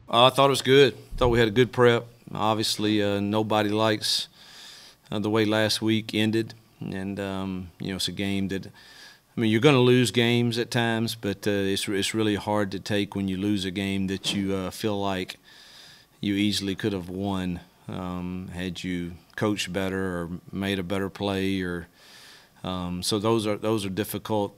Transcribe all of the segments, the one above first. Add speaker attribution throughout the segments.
Speaker 1: I thought it was good. Thought we had a good prep. Obviously, nobody likes the way last week ended, and it's a game that you're going to lose games at times, but it's really hard to take when you lose a game that you feel like you easily could have won had you coached better or made a better play, or so those are difficult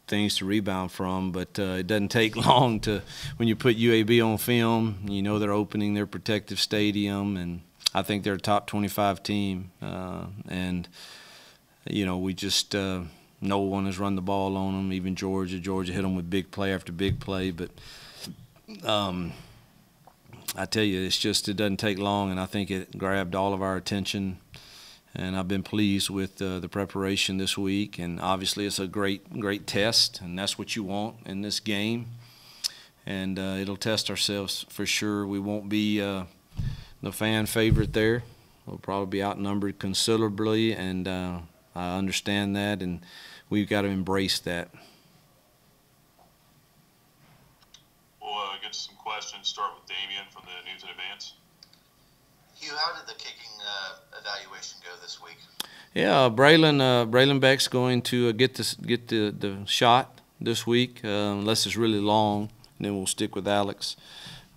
Speaker 1: things to rebound from, but it doesn't take long to when you put UAB on film. You know they're opening their protective stadium, and I think they're a top 25 team, and we just no one has run the ball on them. Even Georgia hit them with big play after big play, but I tell you, it doesn't take long, and I think it grabbed all of our attention. And I've been pleased with the preparation this week, and obviously it's a great test, and that's what you want in this game. And it'll test ourselves for sure. We won't be the fan favorite there. We'll probably be outnumbered considerably, and I understand that, and we've got to embrace that.
Speaker 2: We'll get to some questions. Start with Damien from the News and Advance.
Speaker 3: Hugh, how did the kicking evaluation go this week?
Speaker 1: Yeah, Braylon Beck's going to get the shot this week, unless it's really long, and then we'll stick with Alex.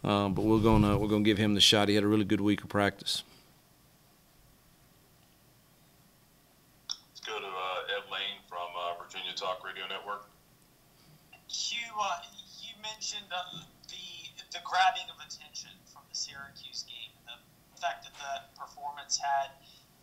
Speaker 1: But we're gonna give him the shot. He had a really good week of practice.
Speaker 2: Let's go to Ed Lane from Virginia Talk Radio Network.
Speaker 4: Hugh, you mentioned the grabbing of attention from the Syracuse game, and the fact that the performance had.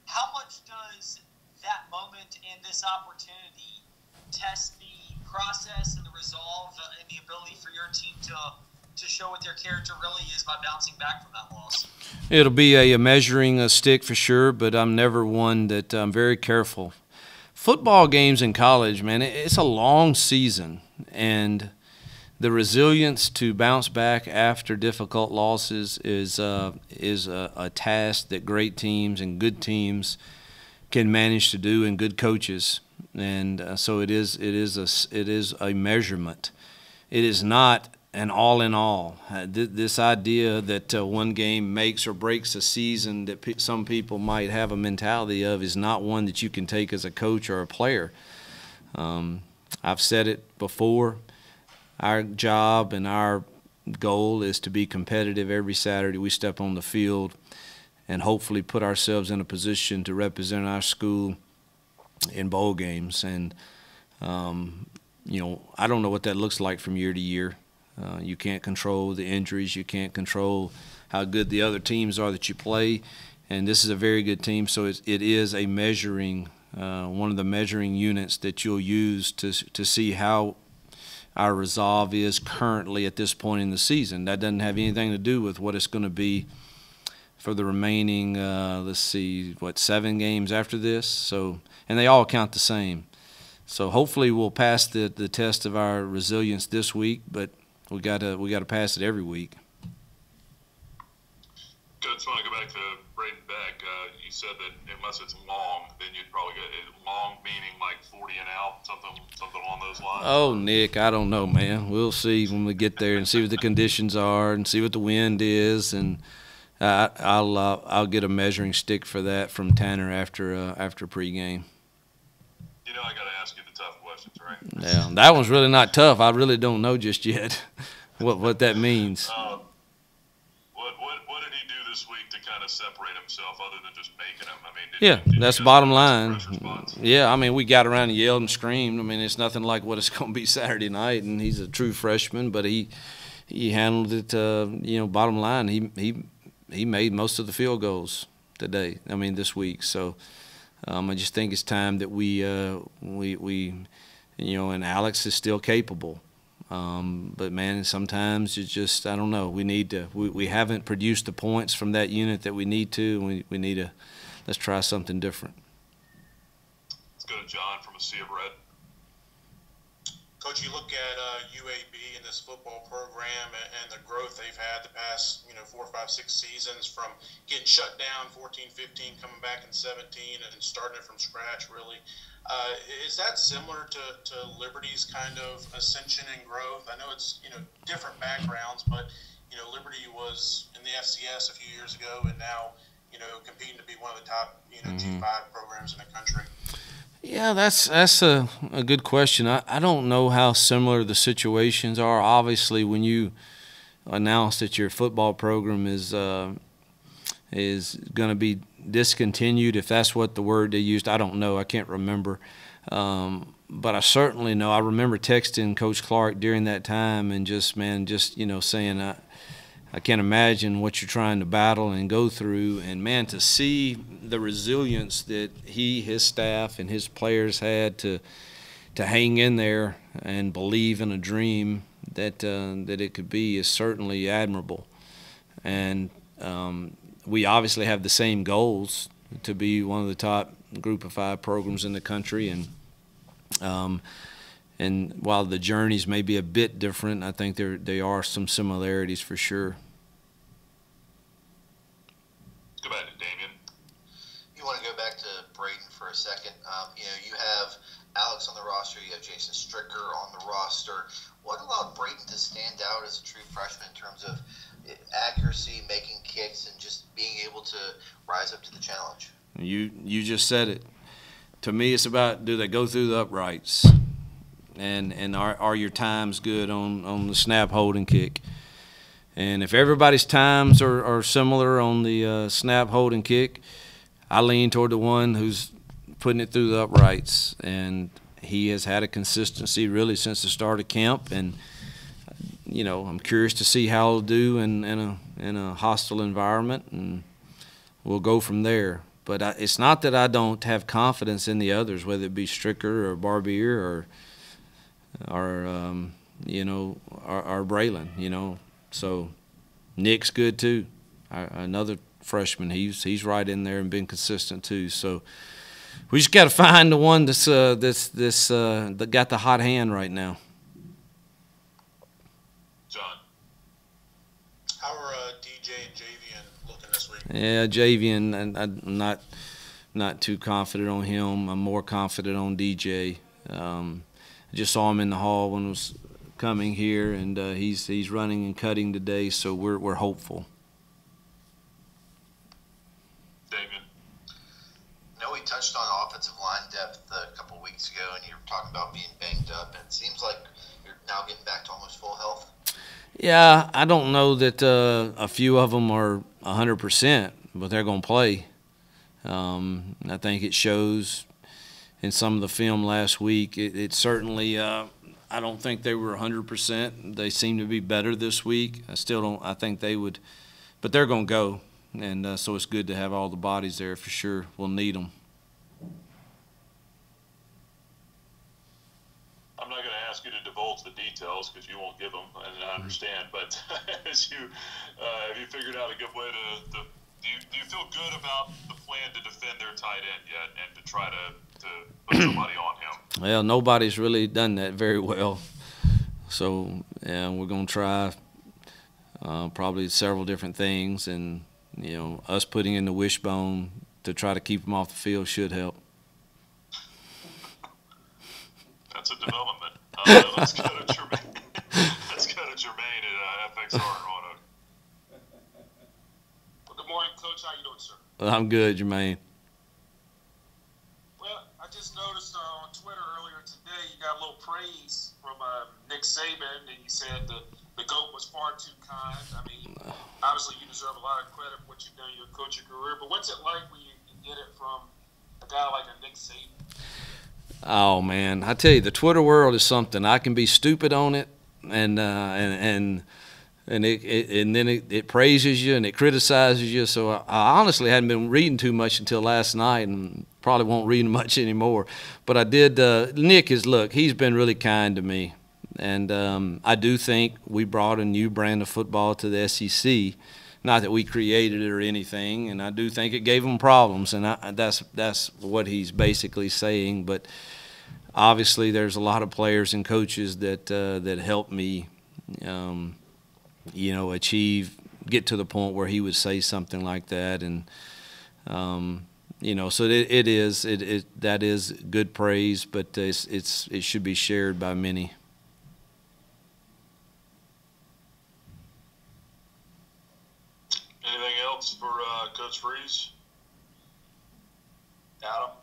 Speaker 4: How much does that moment and this opportunity test the process and the resolve and the ability for your team to show what their character really is by bouncing back from that loss?
Speaker 1: It'll be a measuring stick for sure, but I'm never one that I'm very careful. Football games in college, man, it's a long season, and the resilience to bounce back after difficult losses is a task that great teams and good teams can manage to do, and good coaches. And so it is a measurement. It is not an all in all. This idea that one game makes or breaks a season that some people might have a mentality of is not one that you can take as a coach or a player. I've said it before. Our job and our goal is to be competitive every Saturday we step on the field, and hopefully put ourselves in a position to represent our school in bowl games. And, I don't know what that looks like from year to year. You can't control the injuries. You can't control how good the other teams are that you play. And this is a very good team, so it is a measuring, one of the measuring units that you'll use to see how our resolve is currently at this point in the season. That doesn't have anything to do with what it's going to be for the remaining, 7 games after this. So, and they all count the same. So hopefully we'll pass the test of our resilience this week, but we got to pass it every week.
Speaker 2: Good. Just want to go back to Braden Beck. You said that unless it's long, then you'd probably get it long, meaning like 40 and out, something along those lines.
Speaker 1: Oh, Nick, I don't know, man. We'll see when we get there and see what the conditions are and see what the wind is, and I'll get a measuring stick for that from Tanner after pregame.
Speaker 2: I got to ask you the tough questions, right?
Speaker 1: Yeah, that one's really not tough. I really don't know just yet what that means.
Speaker 2: What did he do this week to kind of separate himself other than just making them? Did
Speaker 1: that's the bottom line. Yeah, we got around and yelled and screamed. It's nothing like what it's going to be Saturday night, and he's a true freshman, but he handled it. Bottom line, he made most of the field goals today. This week. So I just think it's time that we and Alex is still capable. But man, sometimes it's just, I don't know. We haven't produced the points from that unit that we need to. And we need to, let's try something different.
Speaker 2: Let's go to John from A Sea of Red.
Speaker 5: Coach, you look at UAB and this football program and the growth they've had the past 4, 5, 6 seasons, from getting shut down 14, 15, coming back in 17, and starting it from scratch, really. Is that similar to Liberty's kind of ascension and growth? I know it's different backgrounds, but Liberty was in the FCS a few years ago, and now competing to be one of the top G5 programs in the country.
Speaker 1: Yeah, that's a good question. I don't know how similar the situations are. Obviously, when you announce that your football program is going to be discontinued, if that's what the word they used, I don't know. I can't remember. But I certainly know. I remember texting Coach Clark during that time and just saying I can't imagine what you're trying to battle and go through. And, man, to see the resilience that he, his staff, and his players had to hang in there and believe in a dream that it could be is certainly admirable. And we obviously have the same goals to be one of the top group of 5 programs in the country. And while the journeys may be a bit different, I think there are some similarities for sure.
Speaker 2: Go ahead, Damien.
Speaker 3: You want to go back to Braden for a second. You have Alex on the roster. You have Jason Stricker on the roster. What allowed Braden to stand out as a true freshman in terms of accuracy, making kicks, and just being able to rise up to the challenge?
Speaker 1: You just said it. To me, it's about, do they go through the uprights, and are your times good on the snap, hold, and kick? And if everybody's times are similar on the snap, hold, and kick, I lean toward the one who's putting it through the uprights. And he has had a consistency really since the start of camp. And I'm curious to see how he'll do in a hostile environment, and we'll go from there. But it's not that I don't have confidence in the others, whether it be Stricker or Barbier or Braylon, So Nick's good too. Another freshman, he's right in there and been consistent too. So we just got to find the one that got the hot hand right now.
Speaker 2: John,
Speaker 5: how are DJ and Javian looking this week?
Speaker 1: Yeah, Javian, and I'm not too confident on him. I'm more confident on DJ. I just saw him in the hall when I was coming here, and he's running and cutting today, so we're hopeful.
Speaker 2: Damien.
Speaker 3: We touched on offensive line depth a couple weeks ago, and you were talking about being banged up, and it seems like you're now getting back to almost full health.
Speaker 1: Yeah, I don't know that a few of them are 100%, but they're going to play. I think it shows in some of the film last week. It certainly I don't think they were 100%. They seem to be better this week. I still don't. I think they would, but they're going to go, and so it's good to have all the bodies there for sure. We'll need them.
Speaker 2: I'm not going to ask you to divulge the details because you won't give them, and I understand. But have you figured out a good way to do you feel good about the plan to defend their tight end yet, and to try to put somebody on him?
Speaker 1: Well, nobody's really done that very well. So yeah, we're going to try probably several different things, and us putting in the wishbone to try to keep them off the field should help.
Speaker 2: That's a development. Let's go to Jermaine. Let's go to Jermaine at FXR in Roanoke.
Speaker 6: Well, good morning, Coach. How you doing, sir?
Speaker 1: I'm good, Jermaine.
Speaker 6: Well, I just noticed on Twitter earlier today you got a little praise from Nick Saban, and you said the GOAT was far too kind. I mean, obviously you deserve a lot of credit for what you've done in your coaching career, but what's it like when you get it from a guy like a Nick Saban?
Speaker 1: Oh man, I tell you, the Twitter world is something. I can be stupid on it, and then it praises you and it criticizes you. So I honestly hadn't been reading too much until last night, and probably won't read much anymore. But I did. Nick he's been really kind to me, and I do think we brought a new brand of football to the SEC. Not that we created it or anything, and I do think it gave them problems, and that's what he's basically saying. But obviously, there's a lot of players and coaches that helped me, get to the point where he would say something like that, and so that is good praise, but it should be shared by many.
Speaker 2: else for Coach Freeze? Adam?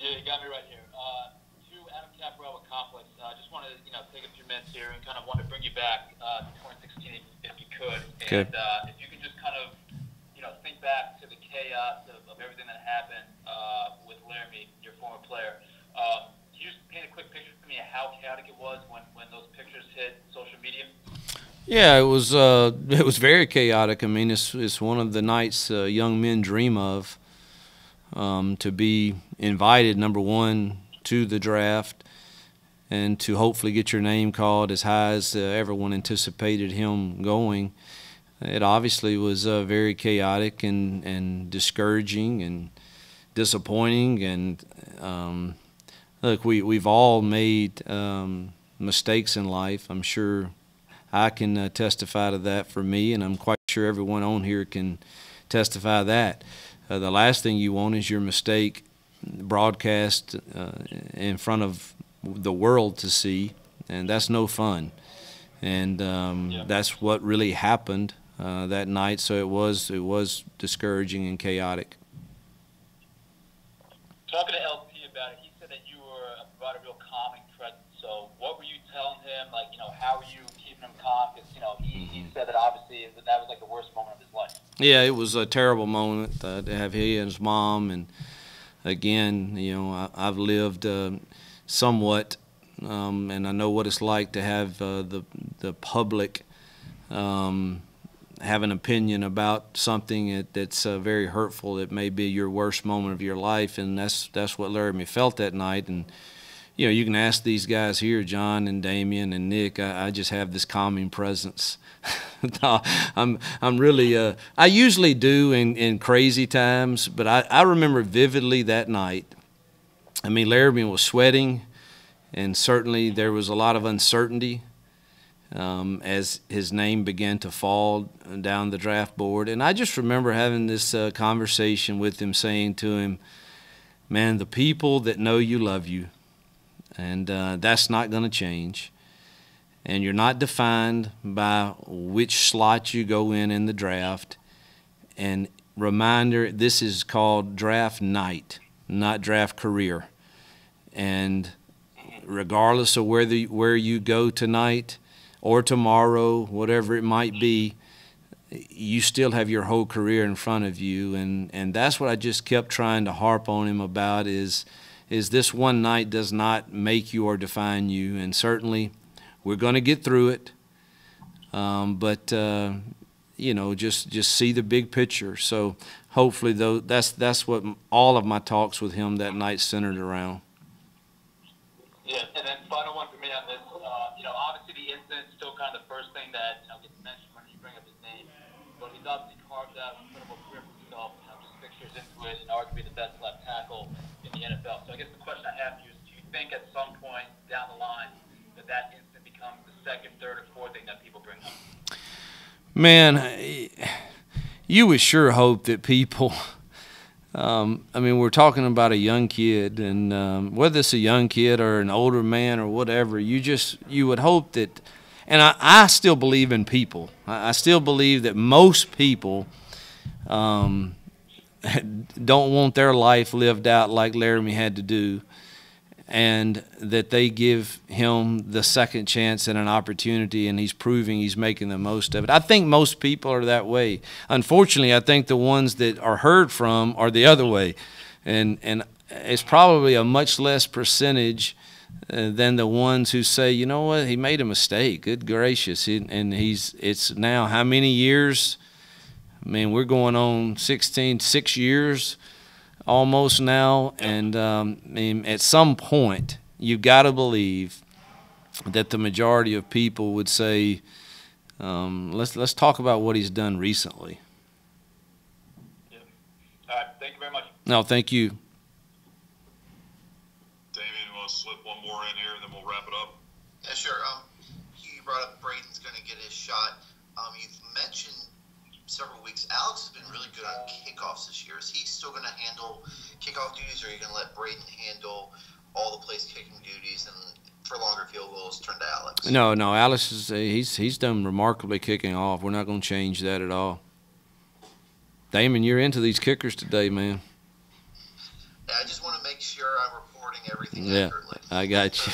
Speaker 7: Yeah, you got me right here. To Adam Caparella with Complex, I just wanted to take a few minutes here and kind of want to bring you back to 2016 if you could.
Speaker 1: Okay.
Speaker 7: And if you can just kind of think back to the chaos of everything that happened with Laramie, your former player. Can you just paint a quick picture for me of how chaotic it was when those pictures hit social media?
Speaker 1: Yeah, it was very chaotic. I mean, it's one of the nights young men dream of, to be invited, number one, to the draft, and to hopefully get your name called as high as everyone anticipated him going. It obviously was very chaotic and discouraging and disappointing. And look, we've all made mistakes in life. I'm sure I can testify to that for me, and I'm quite sure everyone on here can testify that. The last thing you want is your mistake broadcast in front of the world to see, and that's no fun. And that's what really happened that night. So it was discouraging and chaotic.
Speaker 7: Talking to LP about it, he said that you provided a real calming presence. So what were you telling him? Like, how were you keeping him calm? Because he said that obviously that was like the worst moment of his life. Yeah,
Speaker 1: it was a terrible moment to have he and his mom. And again, I've lived somewhat, and I know what it's like to have the public have an opinion about something that's very hurtful. It may be your worst moment of your life, and that's what Laramie felt that night. And you can ask these guys here, John and Damian and Nick. I just have this calming presence. No, I'm really. I usually do in crazy times, but I remember vividly that night. I mean, Laramie was sweating, and certainly there was a lot of uncertainty as his name began to fall down the draft board. And I just remember having this conversation with him, saying to him, "Man, the people that know you love you, and that's not going to change. And you're not defined by which slot you go in the draft. And reminder, this is called draft night, not draft career. And regardless of where you go tonight or tomorrow, whatever it might be, you still have your whole career in front of you." And that's what I just kept trying to harp on him about is this one night does not make you or define you. And certainly we're going to get through it, but just see the big picture. So hopefully, though, that's what all of my talks with him that night centered around.
Speaker 7: Yeah, and then final one for me on this. Obviously the incident's still kind of the first thing that gets mentioned when you bring up his name, but he's obviously carved out an incredible career for himself. Just fixtures into it, and arguably the best left tackle in the NFL. So I guess the question I have for you is: do you think at some point down the line that incident becomes the second, third, or fourth thing that people bring up?
Speaker 1: Man, you would sure hope that people. I mean, we're talking about a young kid, and whether it's a young kid or an older man or whatever, you would hope that, and I still believe in people. I still believe that most people don't want their life lived out like Laramie had to do, and that they give him the second chance and an opportunity, and he's proving he's making the most of it. I think most people are that way. Unfortunately, I think the ones that are heard from are the other way, and it's probably a much less percentage than the ones who say, you know what, he made a mistake. Good gracious, it's now how many years? I mean, we're going on 6 years almost now, and I mean, at some point you've got to believe that the majority of people would say, let's talk about what he's done recently.
Speaker 7: Yeah. All right, thank you very much.
Speaker 1: No, thank you.
Speaker 2: Damien, you want to slip one more in here and then we'll wrap it up?
Speaker 3: Yeah, sure. You brought up Braden's going to get his shot. You've mentioned several weeks. Alex has been really good on kickoffs this year. Is he still going to handle kickoff duties, or are you going to let Braden handle all the place kicking duties? And for longer field goals turn to Alex.
Speaker 1: No, Alex he's done remarkably kicking off. We're not going to change that at all. Damon, you're into these kickers today, man.
Speaker 3: Yeah, I just want to make sure I'm reporting everything
Speaker 1: Yeah,
Speaker 3: accurately.
Speaker 1: I got you.